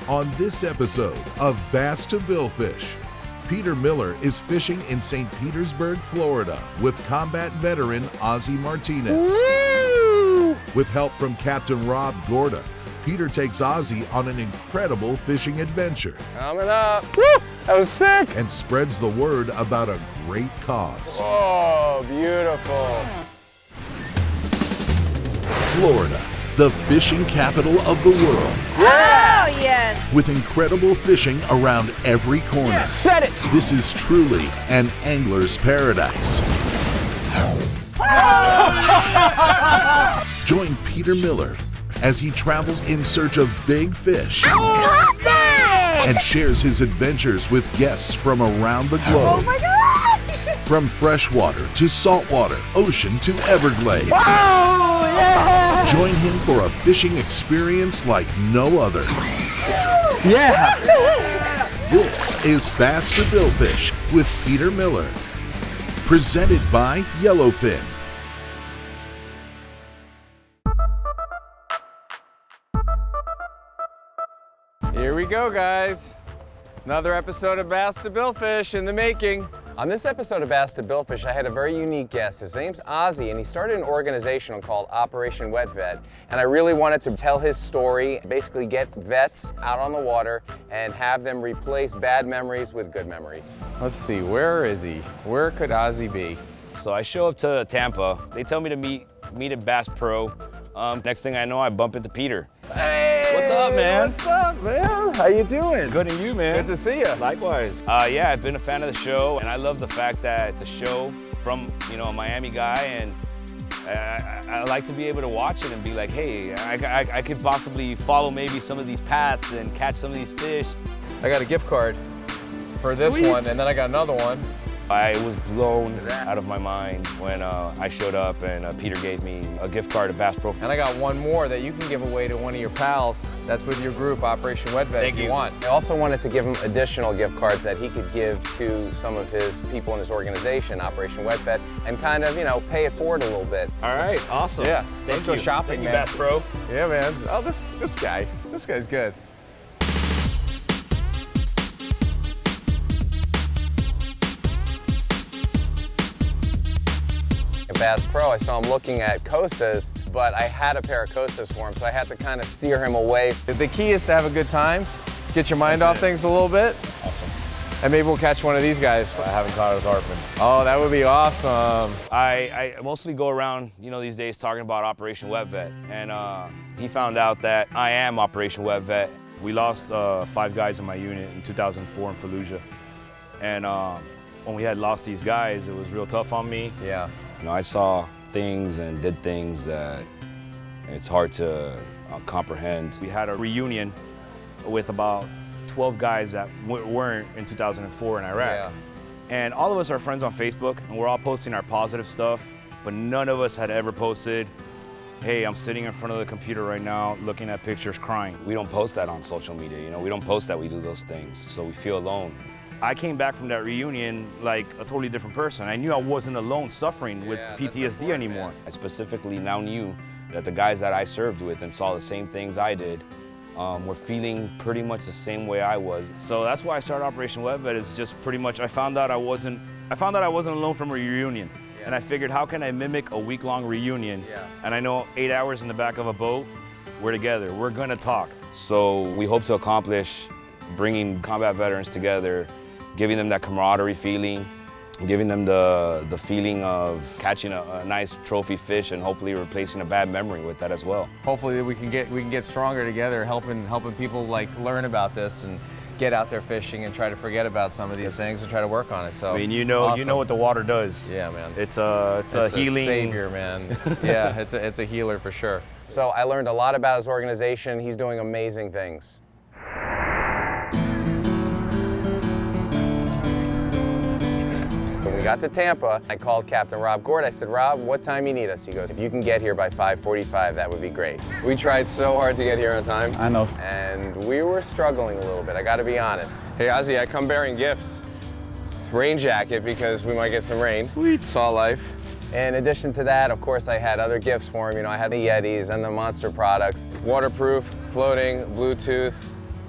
On this episode of Bass to Billfish, Peter Miller is fishing in St. Petersburg, Florida with combat veteran Ozzie Martinez. Woo! With help from Captain Rob Gorta, Peter takes Ozzie on an incredible fishing adventure. Coming up. Woo! That was sick. And spreads the word about a great cause. Oh, beautiful. Florida, the fishing capital of the world. Oh, yes. With incredible fishing around every corner. Yes, said it. This is truly an angler's paradise. Join Peter Miller as he travels in search of big fish and shares his adventures with guests from around the globe. Oh my God! From freshwater to saltwater, ocean to Everglades. Oh, yeah! Join him for a fishing experience like no other. Yeah! This is Bass to Billfish with Peter Miller. Presented by Yellowfin. Here we go, guys. Another episode of Bass to Billfish in the making. On this episode of Bass to Billfish, I had a very unique guest. His name's Ozzie, and he started an organization called Operation Wet Vet. And I really wanted to tell his story, basically get vets out on the water and have them replace bad memories with good memories. Let's see, where is he? Where could Ozzie be? So I show up to Tampa. They tell me to meet at Bass Pro. Next thing I know, I bump into Peter. Hey! What's up, man? What's up, man? How you doing? Good, and you, man? Good to see you. Likewise. Yeah, I've been a fan of the show, and I love the fact that it's a show from, a Miami guy, and I like to be able to watch it and be like, hey, I could possibly follow maybe some of these paths and catch some of these fish. I got a gift card for this Sweet. one, and then I got another one. I was blown out of my mind when I showed up and Peter gave me a gift card to Bass Pro. And I got one more that you can give away to one of your pals. That's with your group, Operation Wet Vet, if you want. I also wanted to give him additional gift cards that he could give to some of his people in his organization, Operation Wet Vet, and kind of, pay it forward a little bit. All right, awesome. Yeah, let's go shopping, Thank man. you, Bass Pro. Yeah, man. Oh, this guy's good. Bass Pro, I saw him looking at COSTAs, but I had a pair of COSTAs for him, so I had to kind of steer him away. The key is to have a good time, get your mind off things a little bit. Awesome. And maybe we'll catch one of these guys. I haven't caught a tarpon. Oh, that would be awesome. I mostly go around, these days talking about Operation Wet Vet, and he found out that I am Operation Wet Vet. We lost 5 guys in my unit in 2004 in Fallujah, and when we had lost these guys, it was real tough on me. Yeah. I saw things and did things that it's hard to comprehend. We had a reunion with about 12 guys that weren't in 2004 in Iraq. Yeah. And all of us are friends on Facebook, and we're all posting our positive stuff, but none of us had ever posted, hey, I'm sitting in front of the computer right now looking at pictures crying. We don't post that on social media, we don't post that we do those things, so we feel alone. I came back from that reunion like a totally different person. I knew I wasn't alone suffering with PTSD anymore. I specifically now knew that the guys that I served with and saw the same things I did were feeling pretty much the same way I was. So that's why I started Operation Wet Vet. Is just pretty much I found out I wasn't alone from a reunion. Yeah. And I figured, how can I mimic a week-long reunion? Yeah. And I know 8 hours in the back of a boat, we're together, we're gonna talk. So we hope to accomplish bringing combat veterans together, giving them that camaraderie feeling, giving them the feeling of catching a nice trophy fish and hopefully replacing a bad memory with that as well. Hopefully we can get stronger together, helping people learn about this and get out there fishing and try to forget about some of these things and try to work on it. So I mean, awesome. You know what the water does. Yeah, man. It's a healing savior, man. It's a healer for sure. So I learned a lot about his organization. He's doing amazing things. When we got to Tampa, I called Captain Rob Gorta. I said, Rob, what time you need us? He goes, if you can get here by 5:45, that would be great. We tried so hard to get here on time. I know. And we were struggling a little bit, I gotta be honest. Hey, Ozzie, I come bearing gifts. Rain jacket, because we might get some rain. Sweet. Saw life. In addition to that, of course, I had other gifts for him. I had the YETIs and the Monster products. Waterproof, floating, Bluetooth,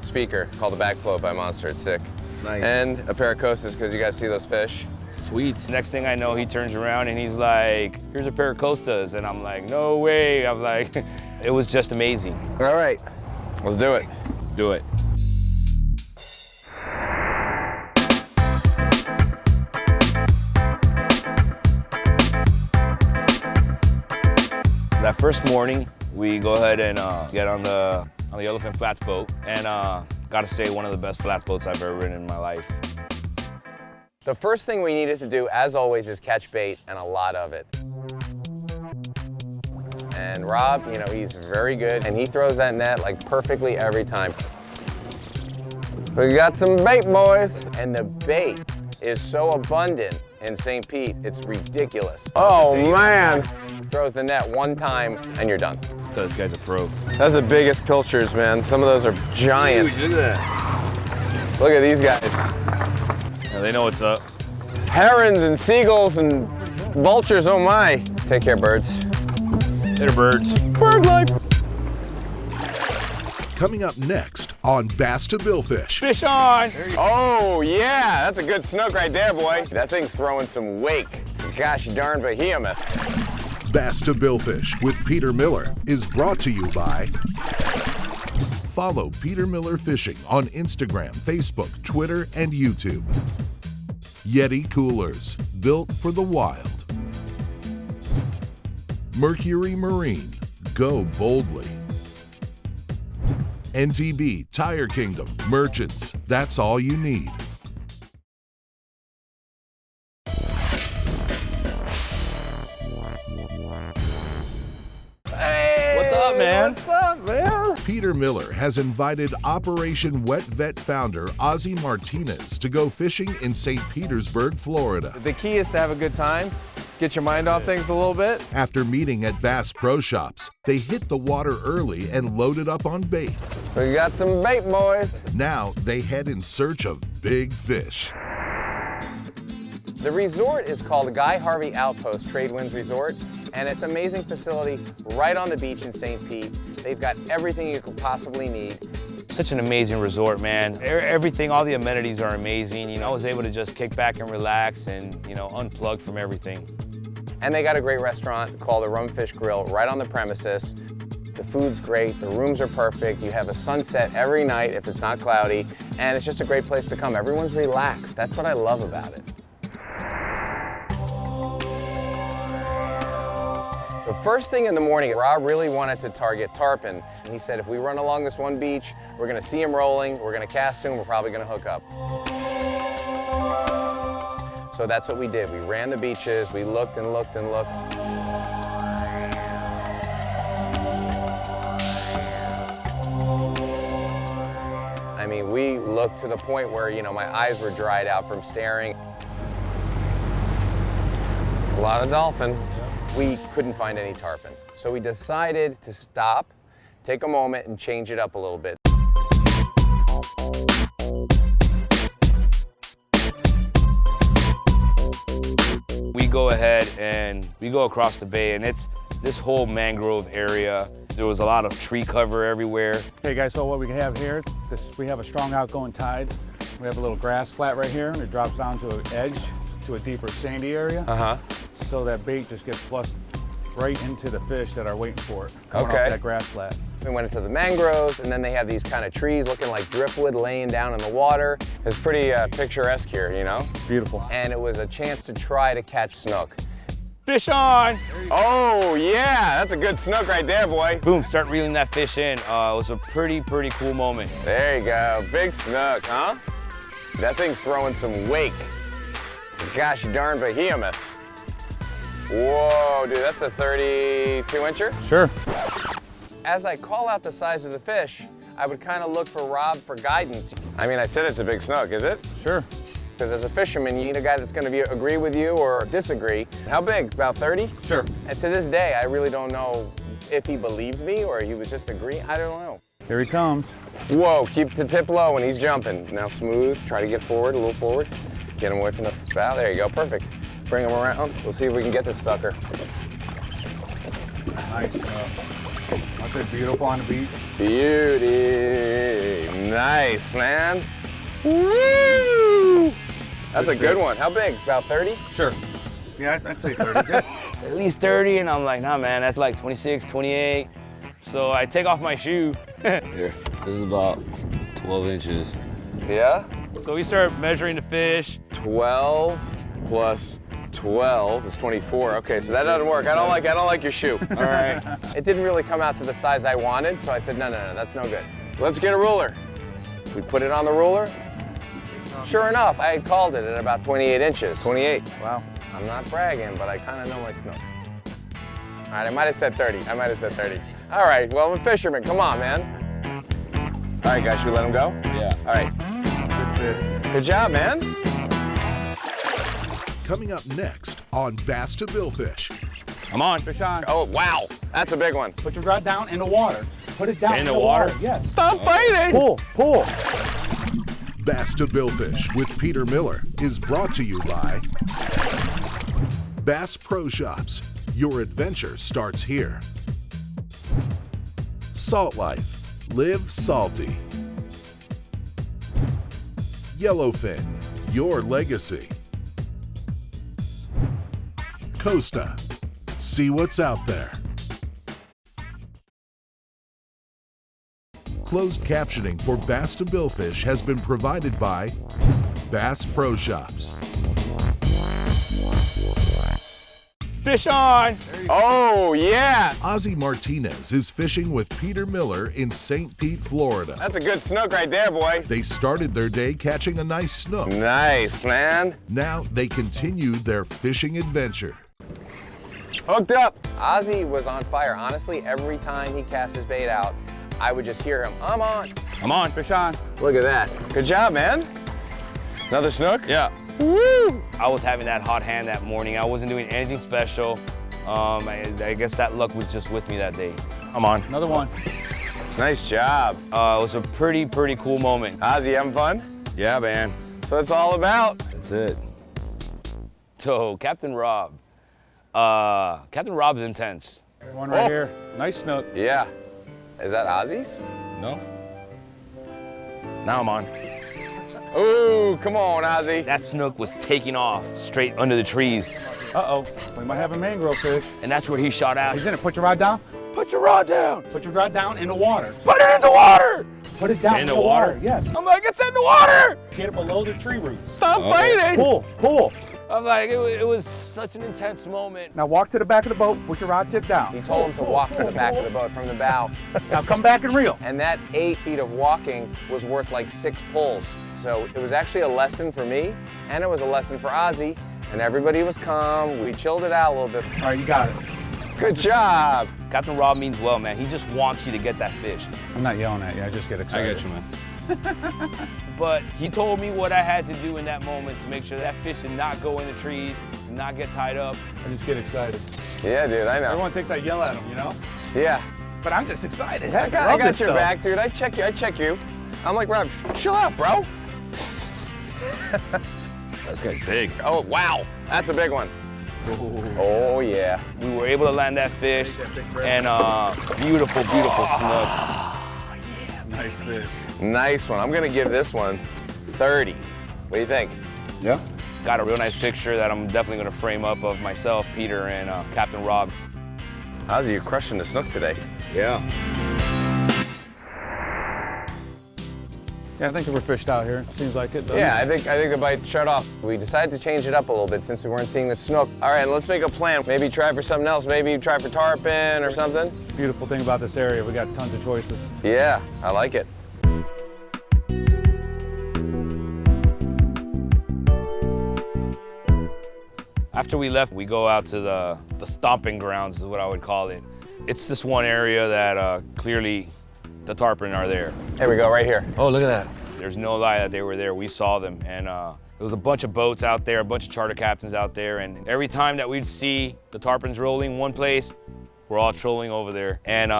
speaker called the Backflow by Monster. It's sick. Nice. And a pair of COSTAs because you guys see those fish. Sweet. Next thing I know, he turns around and he's like, here's a pair of COSTAs. And I'm like, no way. I'm like, it was just amazing. All right, let's do it. Do it. That first morning, we go ahead and get on the Yellowfin Flats boat. And gotta say, one of the best flats boats I've ever ridden in my life. The first thing we needed to do, as always, is catch bait, and a lot of it. And Rob, you know, he's very good, and he throws that net like perfectly every time. We got some bait, boys. And the bait is so abundant in St. Pete, it's ridiculous. Oh, man. Throws the net one time, and you're done. So this guy's a pro. That's the biggest pilchers, man. Some of those are giant. Huge, look at that. Look at these guys. Yeah, they know what's up. Herons and seagulls and vultures, oh my. Take care, birds. Later, birds. Bird life. Coming up next on Bass to Billfish. Fish on! Oh yeah, that's a good snook right there, boy. That thing's throwing some wake. It's a gosh darn behemoth. Bass to Billfish with Peter Miller is brought to you by. Follow Peter Miller Fishing on Instagram, Facebook, Twitter, and YouTube. YETI Coolers, built for the wild. Mercury Marine, go boldly. NTB Tire Kingdom, merchants, that's all you need. What's up, man? What's up, man? Peter Miller has invited Operation Wet Vet founder Ozzie Martinez to go fishing in St. Petersburg, Florida. The key is to have a good time, get your mind off things a little bit. After meeting at Bass Pro Shops, they hit the water early and loaded up on bait. We got some bait, boys. Now they head in search of big fish. The resort is called Guy Harvey Outpost Tradewinds Resort, and it's an amazing facility right on the beach in St. Pete. They've got everything you could possibly need. Such an amazing resort, man. Everything, all the amenities are amazing. You know, I was able to just kick back and relax and, you know, unplug from everything. And they got a great restaurant called the RumFish Grill right on the premises. The food's great, the rooms are perfect, you have a sunset every night if it's not cloudy, and it's just a great place to come. Everyone's relaxed. That's what I love about it. The first thing in the morning, Rob really wanted to target tarpon. He said if we run along this one beach, we're gonna see him rolling, we're gonna cast him, we're probably gonna hook up. So that's what we did. We ran the beaches, we looked and looked and looked. I mean, we looked to the point where, you know, my eyes were dried out from staring. A lot of dolphin. We couldn't find any tarpon. So we decided to stop, take a moment, and change it up a little bit. We go ahead and we go across the bay, and it's this whole mangrove area. There was a lot of tree cover everywhere. Okay guys, so what we have here, we have a strong outgoing tide. We have a little grass flat right here, and it drops down to an edge, to a deeper sandy area. So that bait just gets flushed right into the fish that are waiting for it, coming off that grass flat. We went into the mangroves, and then they have these kind of trees looking like driftwood laying down in the water. It's pretty picturesque here, you know? Beautiful. And it was a chance to try to catch snook. Fish on! Oh yeah, that's a good snook right there, boy. Boom, start reeling that fish in. It was a pretty cool moment. There you go, big snook, huh? That thing's throwing some wake. It's a gosh darn behemoth. Whoa, dude, that's a 32-incher? Sure. As I call out the size of the fish, I would kind of look for Rob for guidance. I mean, I said it's a big snook, is it? Sure. Because as a fisherman, you need a guy that's going to agree with you or disagree. How big? About 30? Sure. And to this day, I really don't know if he believed me or he was just agreeing. I don't know. Here he comes. Whoa, keep the tip low when he's jumping. Now smooth, try to get forward, a little forward. Get him away from the bow. There you go, perfect. Bring him around. We'll see if we can get this sucker. Nice. Aren't they beautiful on the beach? Beauty. Nice, man. Woo! That's a good one. How big? About 30? Sure. Yeah, I'd say 30. Yeah. At least 30, and I'm like, nah, man, that's like 26, 28. So I take off my shoe. Here, this is about 12 inches. Yeah? So we start measuring the fish. 12 plus 12 is 24. Okay, so that doesn't work. I don't like your shoe. All right. It didn't really come out to the size I wanted, so I said, no, that's no good. Let's get a ruler. We put it on the ruler. Sure enough, I had called it at about 28 inches. 28. Wow. I'm not bragging, but I kind of know my snook. All right, I might have said 30. All right, well, I'm a fisherman. Come on, man. All right, guys, should we let him go? Yeah. All right. Good fish. Good job, man. Coming up next on Bass to Billfish. I'm on. Fish on. Oh, wow. That's a big one. Put your rod down in the water. Put it down In the water? Yes. Stop fighting. Pull. Bass to Billfish with Peter Miller is brought to you by Bass Pro Shops. Your adventure starts here. Salt Life. Live salty. Yellowfin. Your legacy. COSTA. See what's out there. Closed captioning for Bass to Billfish has been provided by Bass Pro Shops. Fish on. Oh, yeah. Ozzie Martinez is fishing with Peter Miller in St. Pete, Florida. That's a good snook right there, boy. They started their day catching a nice snook. Nice, man. Now they continue their fishing adventure. Hooked up. Ozzie was on fire. Honestly, every time he cast his bait out, I would just hear him, I'm on. I'm on. Fish on. Look at that. Good job, man. Another snook? Yeah. Woo! I was having that hot hand that morning. I wasn't doing anything special. I guess that luck was just with me that day. I'm on. Another one. Nice job. It was a pretty cool moment. Ozzie, having fun? Yeah, man. That's what it's all about. That's it. So, Captain Rob. Captain Rob's intense. One right here. Nice snook. Yeah. Is that Ozzie's? No? Now I'm on. Ooh, come on, Ozzie. That snook was taking off straight under the trees. Uh-oh. We might have a mangrove fish. And that's where he shot out. He's in it. Put your rod down. Put your rod down. Put your rod down in the water. Put it in the water. Put it down In the water? Yes. I'm like, it's in the water. Get it below the tree roots. Stop fighting. Pull. I'm like, it was such an intense moment. Now walk to the back of the boat. Put your rod tip down. He told him to walk to the back of the boat from the bow. Now come back and reel. And that 8 feet of walking was worth like 6 pulls. So it was actually a lesson for me, and it was a lesson for Ozzie, and everybody was calm. We chilled it out a little bit. All right, you got it. Good job. Captain Rob means well, man. He just wants you to get that fish. I'm not yelling at you. I just get I excited. got you, man. But he told me what I had to do in that moment to make sure that fish did not go in the trees, did not get tied up. I just get excited. Yeah, dude, I know. Everyone thinks I yell at them, you know? Yeah. But I'm just excited. I got your back, dude. I check you. I'm like, Rob, chill out, bro. This guy's big. Oh, wow. That's a big one. Oh, yeah. We were able to land that fish, and beautiful snook. Nice fish. Nice one. I'm going to give this one 30. What do you think? Yeah. Got a real nice picture that I'm definitely going to frame up of myself, Peter, and Captain Rob. Ozzie, you're crushing the snook today. Yeah. Yeah, I think we're fished out here. Seems like it, doesn't Yeah, it? I think the bite shut off. We decided to change it up a little bit since we weren't seeing the snook. All right, let's make a plan. Maybe try for something else. Maybe try for tarpon or something. Beautiful thing about this area, we got tons of choices. Yeah, I like it. After we left, we go out to the stomping grounds, is what I would call it. It's this one area that clearly the tarpon are there. Here we go, right here. Oh, look at that. There's no lie that they were there. We saw them, and there was a bunch of boats out there, a bunch of charter captains out there, and every time that we'd see the tarpons rolling one place, we're all trolling over there. And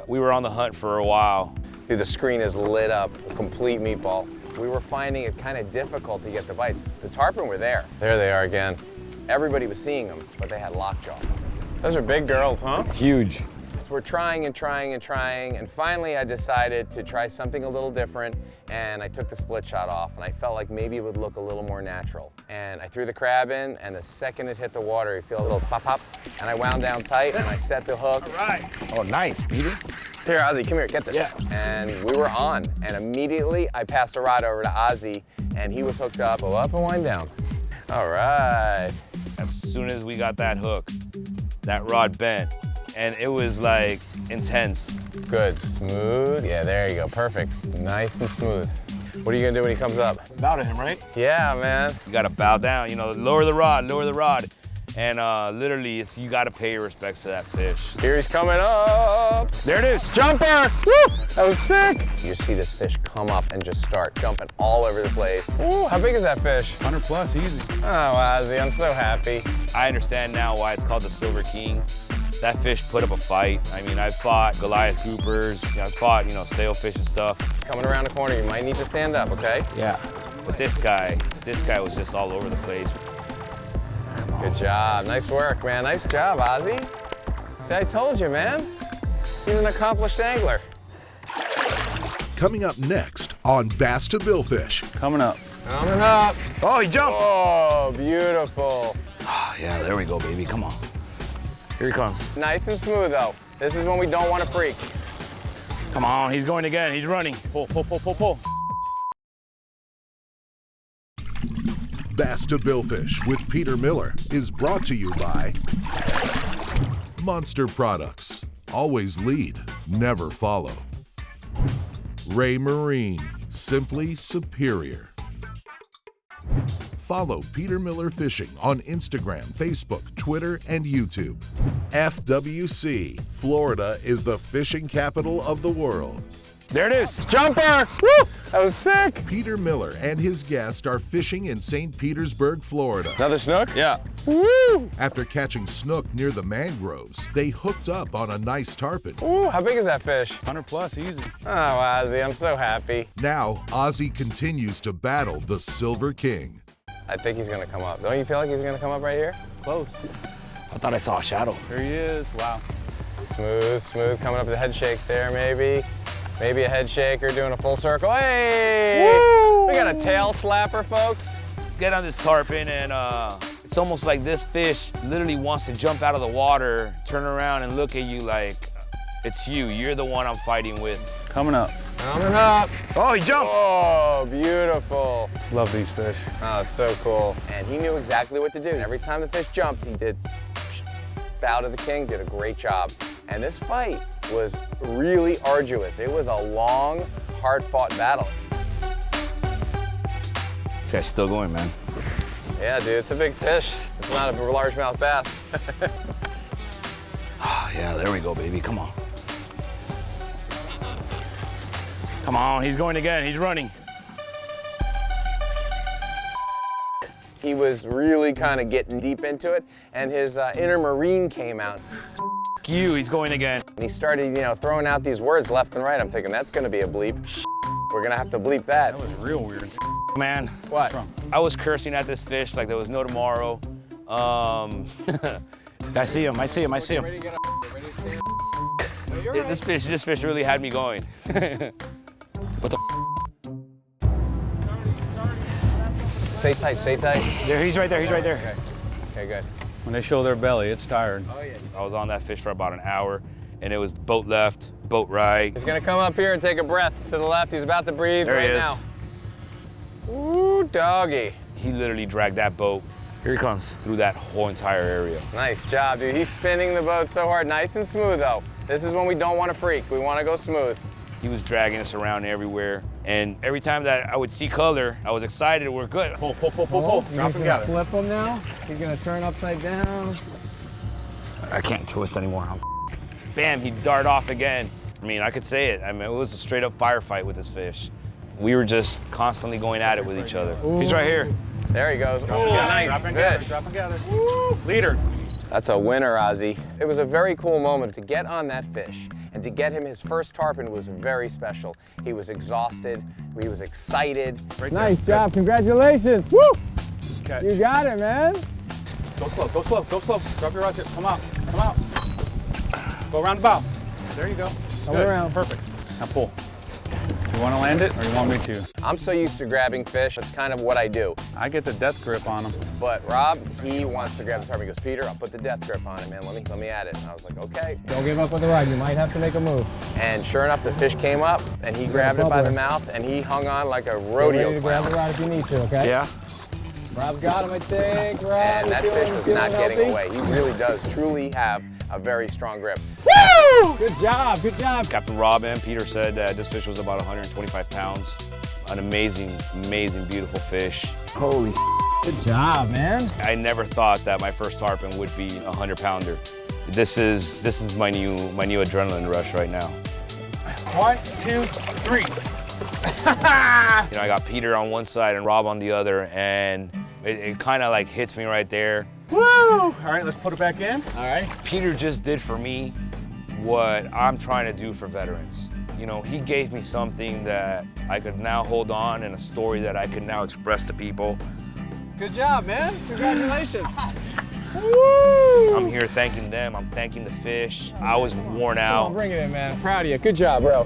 we were on the hunt for a while. Dude, the screen is lit up, a complete meatball. We were finding it kind of difficult to get the bites. The tarpon were there. There they are again. Everybody was seeing them, but they had lockjaw. Those are big girls, huh? Huge. We're trying and trying and trying, and finally I decided to try something a little different, and I took the split shot off, and I felt like maybe it would look a little more natural. And I threw the crab in, and the second it hit the water, you feel a little pop pop, and I wound down tight, and I set the hook. All right. Oh, nice, Peter. Here, Ozzie, come here, get this. Yeah. And we were on, and immediately I passed the rod over to Ozzie, and he was hooked up. Go up and wind down. All right. As soon as we got that hook, that rod bent, and it was like intense. Good, smooth. Yeah, there you go, perfect. Nice and smooth. What are you gonna do when he comes up? Bow to him, right? Yeah, man. You gotta bow down, you know, lower the rod, lower the rod. And literally, you gotta pay your respects to that fish. Here he's coming up. There it is. Jumper! Woo! That was sick. You see this fish come up and just start jumping all over the place. Ooh, how big is that fish? 100 plus, easy. Oh, Ozzie, I'm so happy. I understand now why it's called the Silver King. That fish put up a fight. I mean, I fought Goliath groupers, I fought, you know, sailfish and stuff. It's coming around the corner. You might need to stand up, okay? Yeah. But this guy was just all over the place. Good job. Nice work, man. Nice job, Ozzie. See, I told you, man. He's an accomplished angler. Coming up next on Bass to Billfish. Coming up. Coming up. Oh, he jumped. Oh, beautiful. Yeah, there we go, baby. Come on. Here he comes. Nice and smooth, though. This is when we don't want to freak. Come on, he's going again. He's running. Pull, pull, pull, pull, pull. Bass to Billfish with Peter Miller is brought to you by Monster Products. Always lead, never follow. Ray Marine, simply superior. Follow Peter Miller Fishing on Instagram, Facebook, Twitter, and YouTube. FWC, Florida is the fishing capital of the world. There it is. Jumper! Woo! That was sick. Peter Miller and his guest are fishing in St. Petersburg, Florida. Another snook? Yeah. Woo! After catching snook near the mangroves, they hooked up on a nice tarpon. Ooh, how big is that fish? 100 plus, easy. Oh, Ozzie, I'm so happy. Now, Ozzie continues to battle the Silver King. I think he's gonna come up. Don't you feel like he's gonna come up right here? Close. I thought I saw a shadow. There he is. Wow. Smooth, smooth, coming up with a head shake there, maybe. Maybe a head shaker doing a full circle. Hey! Woo! We got a tail slapper, folks. Get on this tarpon, and it's almost like this fish literally wants to jump out of the water, turn around and look at you like it's you. You're the one I'm fighting with. Coming up. Coming up. Oh, he jumped. Oh, beautiful. Love these fish. Oh, it's so cool. And he knew exactly what to do. And every time the fish jumped, he did bow to the king, did a great job. And this fight was really arduous. It was a long, hard-fought battle. This guy's still going, man. Yeah, dude, it's a big fish. It's not a largemouth bass. Yeah, there we go, baby. Come on. Come on, he's going again. He's running. He was really kind of getting deep into it, and his inner Marine came out. You, he's going again. And he started, you know, throwing out these words left and right. I'm thinking, that's gonna be a bleep. We're gonna have to bleep that. That was real weird. Man, What? I was cursing at this fish like there was no tomorrow. I see him, I see him, I see him. This fish really had me going. What the Stay tight, stay tight. There, he's right there, he's right there. Okay, good. When they show their belly, it's tired. I was on that fish for about an hour, and it was boat left, boat right. He's gonna come up here and take a breath to the left. He's about to breathe There he right is. now. Ooh, doggy. He literally dragged that boat, here he comes, through that whole entire area. Nice job, dude. He's spinning the boat so hard. Nice and smooth, though. This is when we don't want to freak. We want to go smooth. He was dragging us around everywhere, and every time that I would see color, I was excited. We're good. Pull, pull, pull, pull, pull. Drop and gather. Flip him now. He's gonna turn upside down. I can't twist anymore. Bam, he dart off again. I mean, I could say it. I mean, it was a straight up firefight with this fish. We were just constantly going at it with each other. Ooh. He's right here. There he goes. Oh, nice fish. Drop and gather. Woo. Leader. That's a winner, Ozzie. It was a very cool moment to get on that fish, and to get him his first tarpon was very special. He was exhausted, he was excited. Right Nice there. job, congratulations. Woo! Catch. You got it, man. Go slow, go slow, go slow. Drop your rod tip. Come out, come out. Go around the bow. There you go. Come Good. around. Perfect. Now pull. You want to land it or you want me to? I'm so used to grabbing fish, it's kind of what I do. I get the death grip on them. But Rob, he wants to grab the tarpon. He goes, Peter, I'll put the death grip on it, man. Let me at it. And I was like, okay. Don't give up with the rod. You might have to make a move. And sure enough, the fish came up, and he grabbed it by the mouth, and he hung on like a Get ready rodeo to grab clown. the rod if you need to, okay? Yeah. Rob's got him, I think. Rob, And you that feeling- fish was feeling not getting healthy? away. He really does truly have a very strong grip. Woo! Good job, good job. Captain Rob and Peter said that this fish was about 125 pounds. An amazing, amazing, beautiful fish. Holy good job, man. I never thought that my first tarpon would be a 100-pounder. This is my new adrenaline rush right now. 1, 2, 3. You know, I got Peter on one side and Rob on the other, and it kind of like hits me right there. Woo! All right, let's put it back in. All right. Peter just did for me what I'm trying to do for veterans. You know, he gave me something that I could now hold on and a story that I can now express to people. Good job, man. Congratulations. Woo! I'm here thanking them, I'm thanking the fish. I was worn Come out. on, bring it in, man. Proud of you. Good job, bro.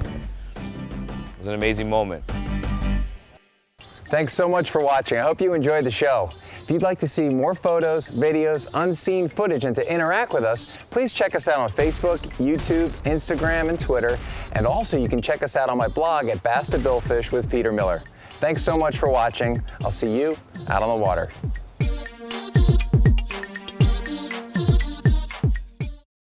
It was an amazing moment. Thanks so much for watching. I hope you enjoyed the show. If you'd like to see more photos, videos, unseen footage, and to interact with us, please check us out on Facebook, YouTube, Instagram, and Twitter. And also, you can check us out on my blog at Bass to Billfish with Peter Miller. Thanks so much for watching. I'll see you out on the water.